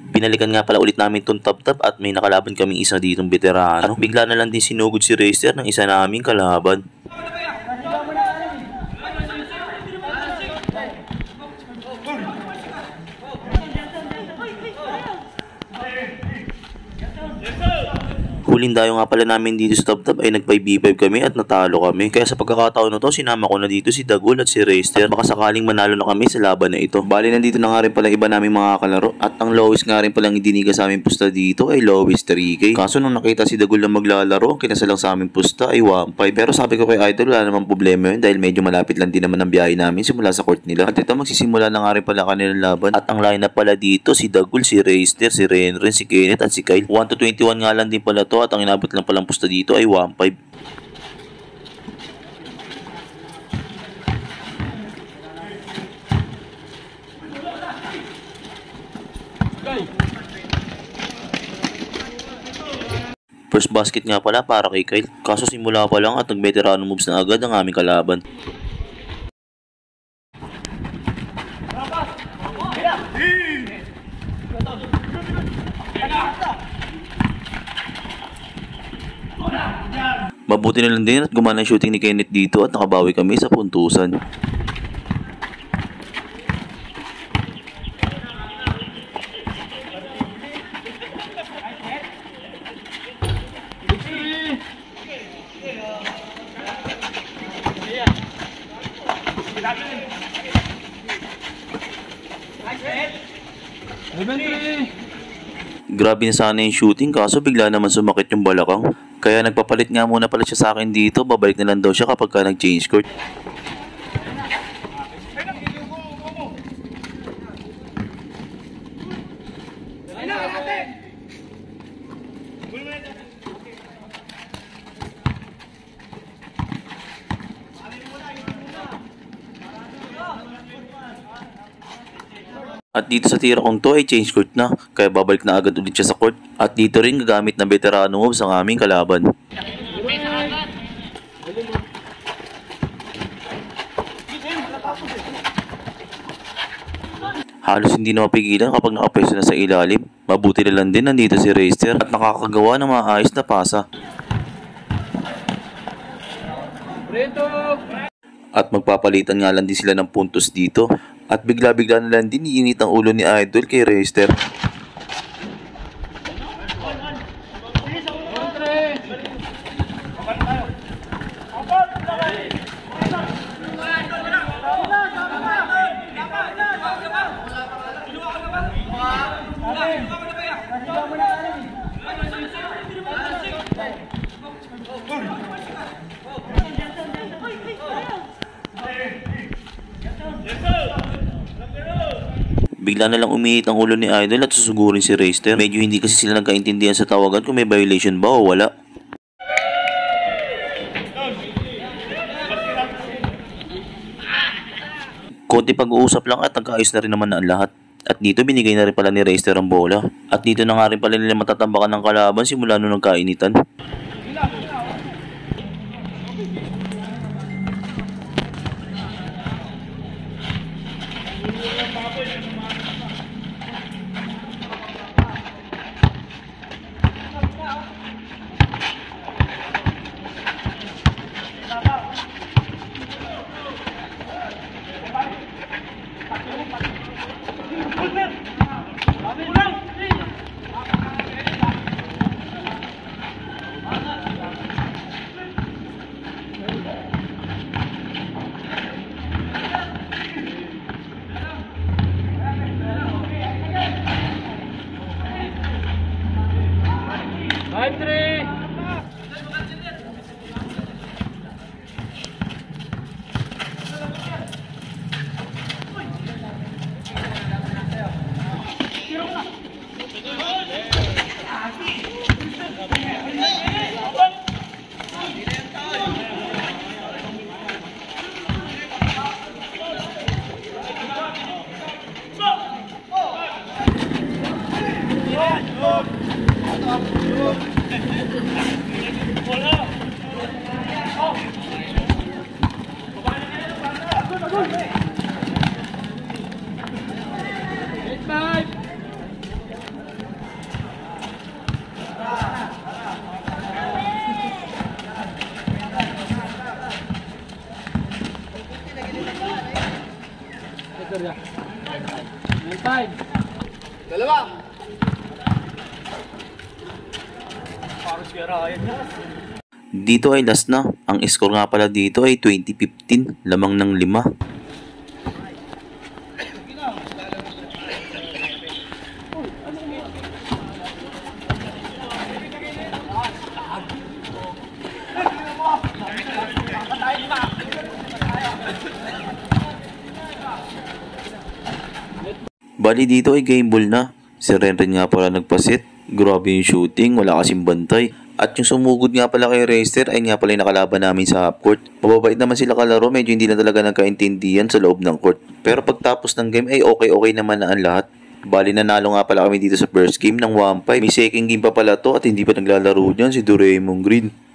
Binalikan nga pala ulit namin tong tap-tap at may nakalaban kaming isa ditong veterano. Bigla na lang din sinugod si Racer ng isa naming kalaban. Huling dayo nga pala namin dito sa tap-tap ay nag-5v5 kami at natalo kami. Kaya sa pagkakataon na to, sinama ko na dito si Dagul at si Racer. Baka sakaling manalo na kami sa laban na ito. Bali, nandito na nga rin pala iba naming mga kalaro. At ang lowest nga rin palang idiniga sa aming pusta dito ay lowest 3K. Kaso nung nakita si Dagul na maglalaro, ang kinasalang sa aming pusta ay 1.5. Pero sabi ko kay Idol, wala namang problema yun dahil medyo malapit lang din naman ang biyahe namin simula sa court nila. At ito, magsisimula na nga rin pala kanilang laban. At ang lineup pala dito, si Dagul, si Racer, si Renren, si Kenneth at si Kyle. 1 to 21 nga lang din pala to at ang inabot lang palang pusta dito ay 1.5. First basket nga pala para kay Kyle. Kaso simula pa lang at nag-veterano moves na agad ang aming kalaban. Mabuti na lang din at gumana ang shooting ni Kenneth dito at nakabawi kami sa puntusan. Grabe na sana yung shooting kaso bigla naman sumakit yung balakang. Kaya nagpapalit nga muna pala siya sa akin dito. Babalik na lang daw siya kapag nag-change court. At dito sa tira kong to ay change court na, kaya babalik na agad ulit siya sa court. At dito rin gagamit na veterano moves ang aming kalaban. Halos hindi na mapigilan kapag nakapwesto na sa ilalim. Mabuti na lang din nandito si Racer at nakakagawa ng maayos na pasa. At magpapalitan nga lang din sila ng puntos dito. At bigla-bigla na lang din iinit ang ulo ni Idol kay Racer. Bigla na lang umiinit ang ulo ni Idol at susugurin si Racer. Medyo hindi kasi sila nagkaintindihan sa tawagan kung may violation ba o wala. Konti pag-uusap lang at nagkaayos na rin naman na ang lahat. At dito binigay na rin pala ni Racer ang bola. At dito na nga rin pala nila matatambakan ng kalaban simula nung nagkainitan. Dalawa. Parang si Ryan na. Dito ay last na. Ang score nga pala dito ay 20-15, lamang ng 5. Bali dito ay game ball na. Si Renren nga pala nagpasit. Grabe yung shooting, wala kasing bantay. At yung sumugod nga pala kay Racer ay nga pala yung nakalaban namin sa half court. Mababait naman sila kalaro, medyo hindi na talaga nagkaintindihan sa loob ng court. Pero pagtapos ng game ay okay naman na ang lahat. Bali nanalo nga pala kami dito sa first game ng 1-5. May second game pa pala to at hindi pa naglalaro dyan si Doraemon Green.